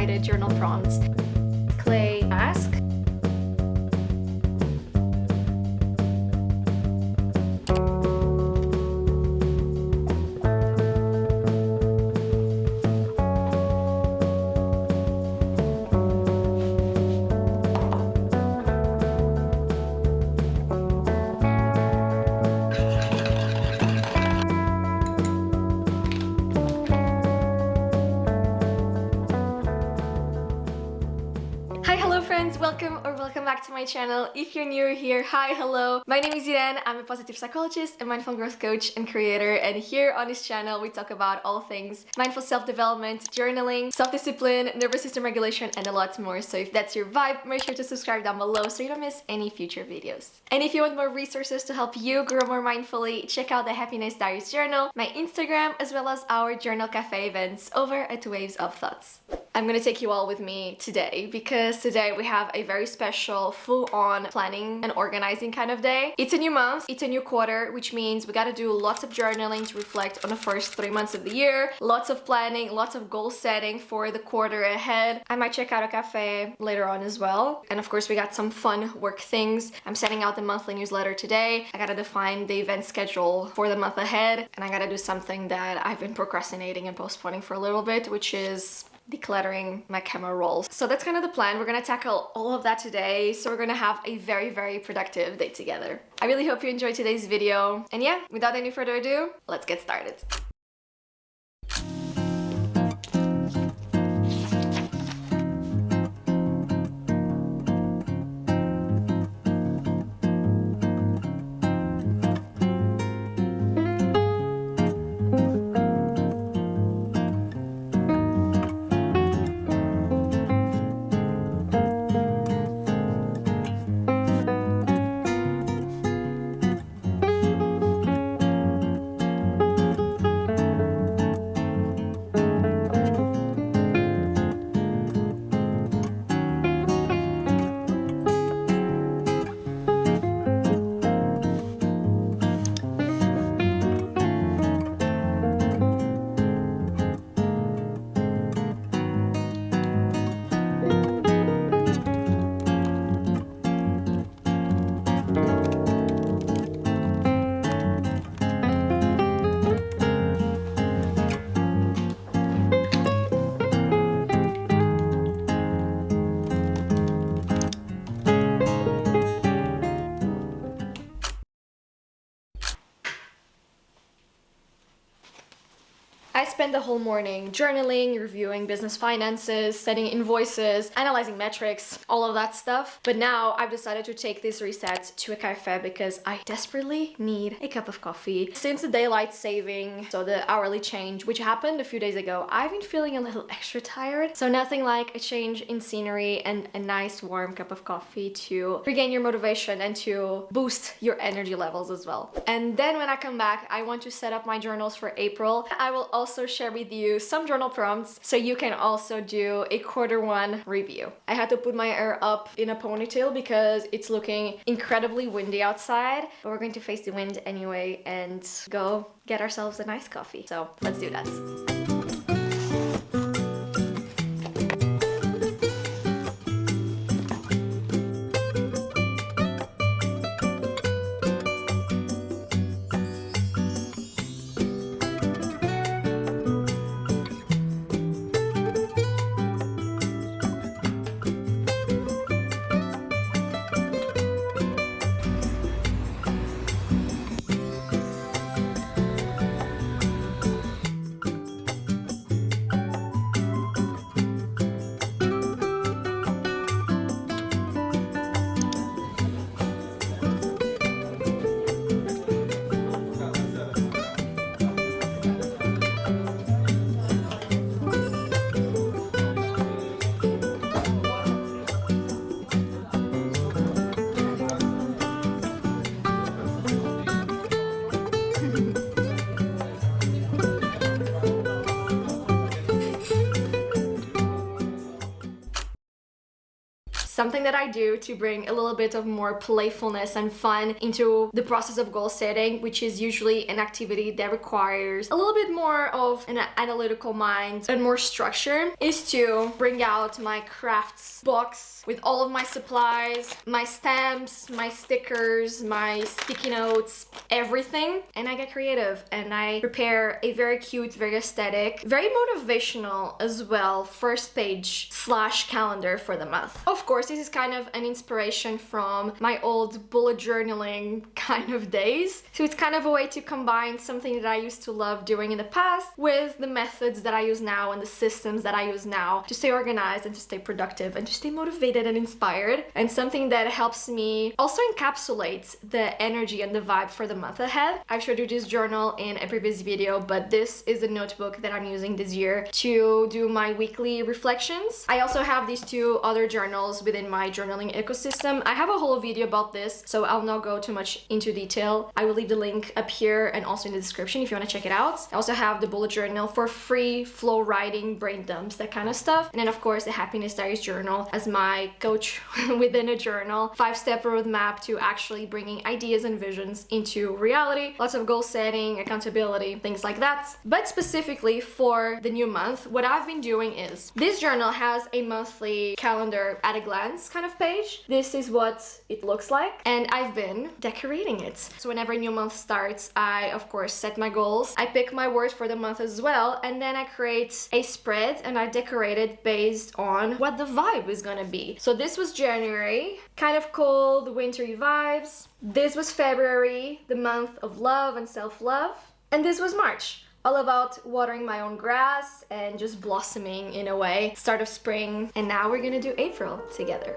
guided journal prompts. Clay mask. Hi, hello friends, welcome back to my channel. If you're new here, hi, hello. My name is Irene, I'm a positive psychologist, a mindful growth coach and creator, and here on this channel we talk about all things mindful self-development, journaling, self-discipline, nervous system regulation, and a lot more. So if that's your vibe, make sure to subscribe down below so you don't miss any future videos. And if you want more resources to help you grow more mindfully, check out the Happiness Diaries journal, my Instagram, as well as our Journal Cafe events over at Waves of Thoughts. I'm gonna take you all with me today because today we have a very special full-on planning and organizing kind of day. It's a new month, it's a new quarter, which means we gotta do lots of journaling to reflect on the first 3 months of the year, lots of planning, lots of goal setting for the quarter ahead. I might check out a cafe later on as well. And of course we got some fun work things. I'm sending out the monthly newsletter today. I gotta define the event schedule for the month ahead, and I gotta do something that I've been procrastinating and postponing for a little bit, which is decluttering my camera rolls. So that's kind of the plan. We're gonna tackle all of that today. So we're gonna have a very, very productive day together. I really hope you enjoyed today's video. And yeah, without any further ado, let's get started. I spent the whole morning journaling, reviewing business finances, setting invoices, analyzing metrics, all of that stuff. But now I've decided to take this reset to a cafe because I desperately need a cup of coffee. Since the daylight saving, so the hourly change, which happened a few days ago, I've been feeling a little extra tired. So nothing like a change in scenery and a nice warm cup of coffee to regain your motivation and to boost your energy levels as well. And then when I come back, I want to set up my journals for April. I will also share with you some journal prompts so you can also do a quarter 1 review. I had to put my hair up in a ponytail because it's looking incredibly windy outside, but we're going to face the wind anyway and go get ourselves a nice coffee. So let's do that. something that I do to bring a little bit of more playfulness and fun into the process of goal setting, which is usually an activity that requires a little bit more of an analytical mind and more structure, is to bring out my crafts box with all of my supplies, my stamps, my stickers, my sticky notes, everything, and I get creative and I prepare a very cute, very aesthetic, very motivational as well first page / calendar for the month. Of course, this is kind of an inspiration from my old bullet journaling kind of days, so it's kind of a way to combine something that I used to love doing in the past with the methods that I use now and the systems that I use now to stay organized and to stay productive and to stay motivated and inspired, and something that helps me also encapsulate the energy and the vibe for the month ahead. I've showed you this journal in a previous video, but this is the notebook that I'm using this year to do my weekly reflections. I also have these two other journals within my journaling ecosystem. I have a whole video about this, so I'll not go too much into detail. I will leave the link up here and also in the description if you want to check it out. I also have the bullet journal for free flow writing, brain dumps, that kind of stuff. And then of course the Happiness Diaries journal as my coach within a journal, 5-step roadmap to actually bringing ideas and visions into reality. Lots of goal setting, accountability, things like that. But specifically for the new month, what I've been doing is this journal has a monthly calendar at a glance kind of page. This is what it looks like, and I've been decorating it. So whenever a new month starts, I of course set my goals. I pick my words for the month as well, and then I create a spread and I decorate it based on what the vibe is gonna be. So this was January, kind of cold, wintry vibes. This was February, the month of love and self-love. And this was March, all about watering my own grass and just blossoming in a way, start of spring. And now we're gonna do April together.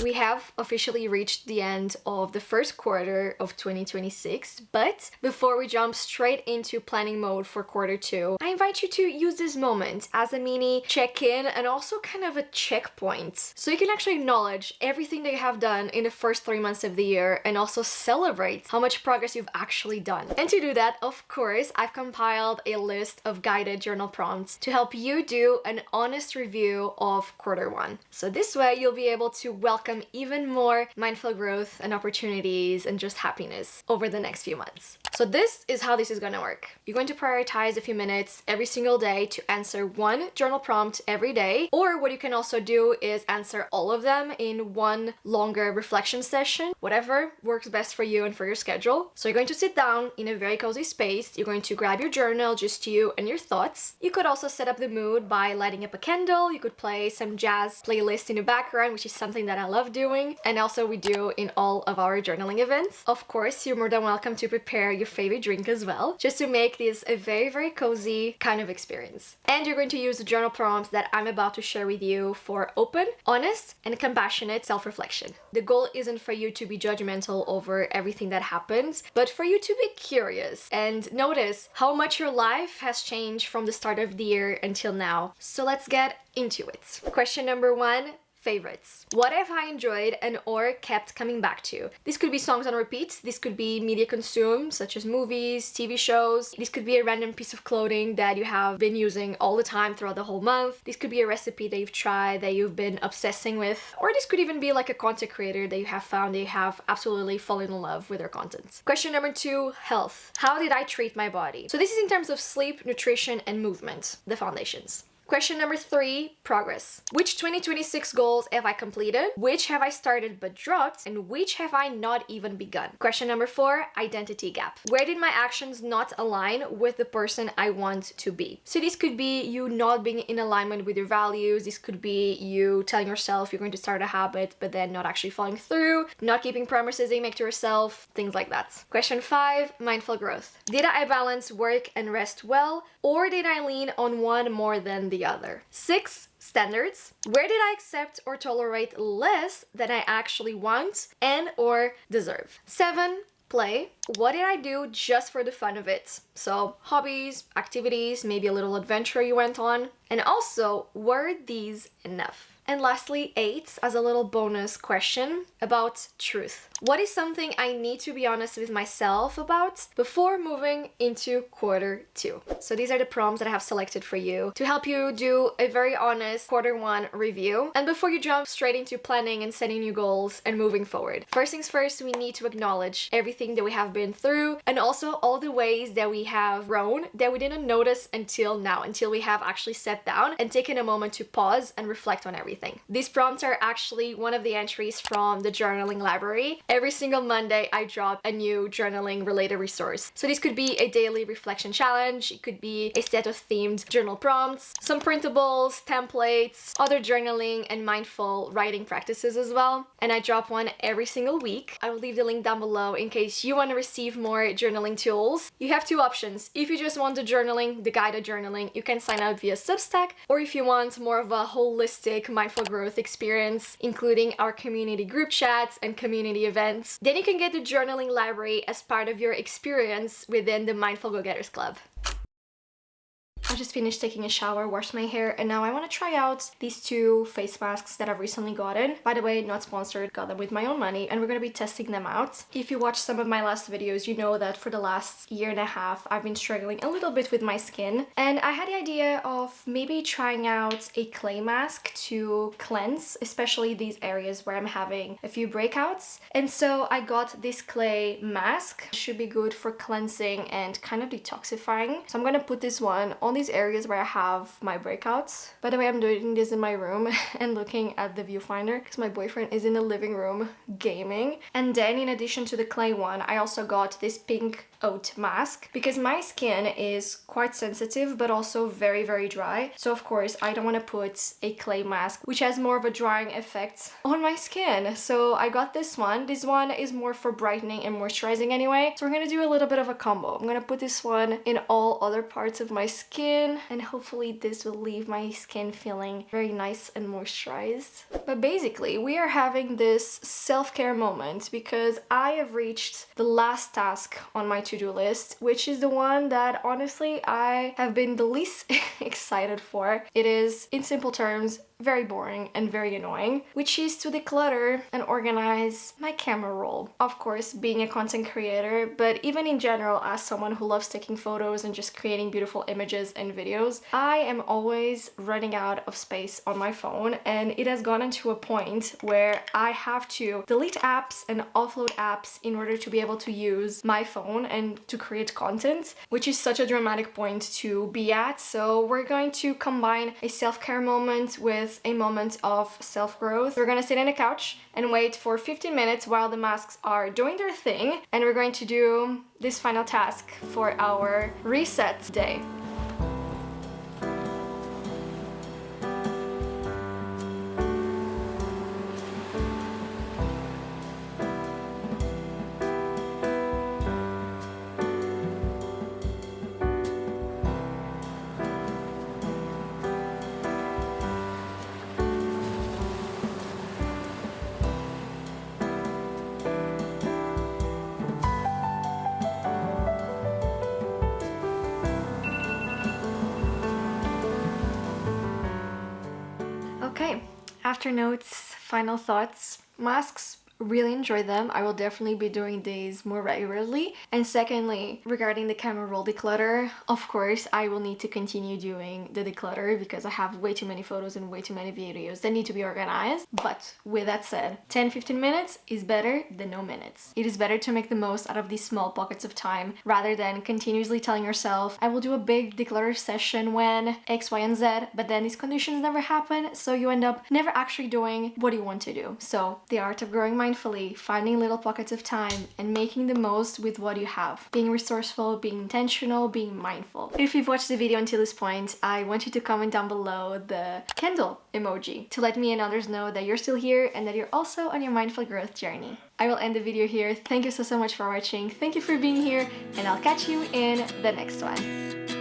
We have officially reached the end of the first quarter of 2026, but before we jump straight into planning mode for quarter 2, I invite you to use this moment as a mini check-in and also kind of a checkpoint, so you can actually acknowledge everything that you have done in the first 3 months of the year and also celebrate how much progress you've actually done. And to do that, of course, I've compiled a list of guided journal prompts to help you do an honest review of quarter 1. So this way you'll be able to welcome even more mindful growth and opportunities and just happiness over the next few months. So this is how this is going to work. You're going to prioritize a few minutes every single day to answer one journal prompt every day, or what you can also do is answer all of them in one longer reflection session, whatever works best for you and for your schedule. So you're going to sit down in a very cozy space. You're going to grab your journal, just you and your thoughts. You could also set up the mood by lighting up a candle. You could play some jazz playlist in the background, which is something that I love doing, and also we do in all of our journaling events. Of course, you're more than welcome to prepare your favorite drink as well, just to make this a very, very cozy kind of experience. And you're going to use the journal prompts that I'm about to share with you for open, honest, and compassionate self-reflection. The goal isn't for you to be judgmental over everything that happens, but for you to be curious and notice how much your life has changed from the start of the year until now. So let's get into it. Question number 1. Favorites. What have I enjoyed and or kept coming back to? This could be songs on repeat, this could be media consumed, such as movies, TV shows, this could be a random piece of clothing that you have been using all the time throughout the whole month, this could be a recipe that you've tried, that you've been obsessing with, or this could even be like a content creator that you have found that you have absolutely fallen in love with their content. Question number 2, health. How did I treat my body? So this is in terms of sleep, nutrition, and movement, the foundations. Question number 3, progress. Which 2026 goals have I completed? Which have I started but dropped? And which have I not even begun? Question number 4, identity gap. Where did my actions not align with the person I want to be? So this could be you not being in alignment with your values. This could be you telling yourself you're going to start a habit, but then not actually following through, not keeping promises you make to yourself, things like that. Question 5, mindful growth. Did I balance work and rest well, or did I lean on one more than the other? 6, standards. Where did I accept or tolerate less than I actually want and or deserve? 7, play. What did I do just for the fun of it? So hobbies, activities, maybe a little adventure you went on. And also, were these enough? And lastly, 8, as a little bonus question about truth. What is something I need to be honest with myself about before moving into quarter 2? So these are the prompts that I have selected for you to help you do a very honest quarter 1 review. And before you jump straight into planning and setting new goals and moving forward. First things first, we need to acknowledge everything that we have been through and also all the ways that we have grown that we didn't notice until now, until we have actually sat down and taken a moment to pause and reflect on everything. These prompts are actually one of the entries from the journaling library. Every single Monday, I drop a new journaling related resource. So this could be a daily reflection challenge. It could be a set of themed journal prompts, some printables, templates, other journaling and mindful writing practices as well. And I drop one every single week. I will leave the link down below in case you want to receive more journaling tools. You have 2 options. If you just want the journaling, the guided journaling, you can sign up via Substack, or if you want more of a holistic mindful growth experience, including our community group chats and community events, then you can get the journaling library as part of your experience within the Mindful Go-Getters Club. I just finished taking a shower, washed my hair, and now I want to try out these 2 face masks that I've recently gotten. By the way, not sponsored, got them with my own money, and we're going to be testing them out. If you watched some of my last videos, you know that for the last year and a half, I've been struggling a little bit with my skin, and I had the idea of maybe trying out a clay mask to cleanse, especially these areas where I'm having a few breakouts. And so I got this clay mask. It should be good for cleansing and kind of detoxifying. So I'm going to put this one on these areas where I have my breakouts. By the way, I'm doing this in my room and looking at the viewfinder because my boyfriend is in the living room gaming. And then in addition to the clay one, I also got this pink oat mask because my skin is quite sensitive but also very, very dry. So of course I don't want to put a clay mask which has more of a drying effect on my skin. So I got this one. This one is more for brightening and moisturizing anyway. So we're gonna do a little bit of a combo. I'm gonna put this one in all other parts of my skin and hopefully this will leave my skin feeling very nice and moisturized. But basically we are having this self-care moment because I have reached the last task on my to-do list, which is the one that honestly I have been the least excited for. It is, in simple terms, very boring and very annoying, which is to declutter and organize my camera roll. Of course, being a content creator, but even in general as someone who loves taking photos and just creating beautiful images and videos, I am always running out of space on my phone, and it has gotten to a point where I have to delete apps and offload apps in order to be able to use my phone and to create content, which is such a dramatic point to be at. So we're going to combine a self-care moment with a moment of self-growth. We're gonna sit on a couch and wait for 15 minutes while the masks are doing their thing, and we're going to do this final task for our reset day. Okay, after notes, final thoughts. Masks really enjoy them. I will definitely be doing these more regularly. And secondly, regarding the camera roll declutter, of course, I will need to continue doing the declutter because I have way too many photos and way too many videos that need to be organized. But with that said, 10-15 minutes is better than no minutes. It is better to make the most out of these small pockets of time rather than continuously telling yourself, I will do a big declutter session when X, Y, and Z, but then these conditions never happen, so you end up never actually doing what you want to do. So the art of growing mindfully, finding little pockets of time and making the most with what you have. Being resourceful, being intentional, being mindful. If you've watched the video until this point, I want you to comment down below the candle emoji to let me and others know that you're still here and that you're also on your mindful growth journey. I will end the video here. Thank you so much for watching. Thank you for being here, and I'll catch you in the next one.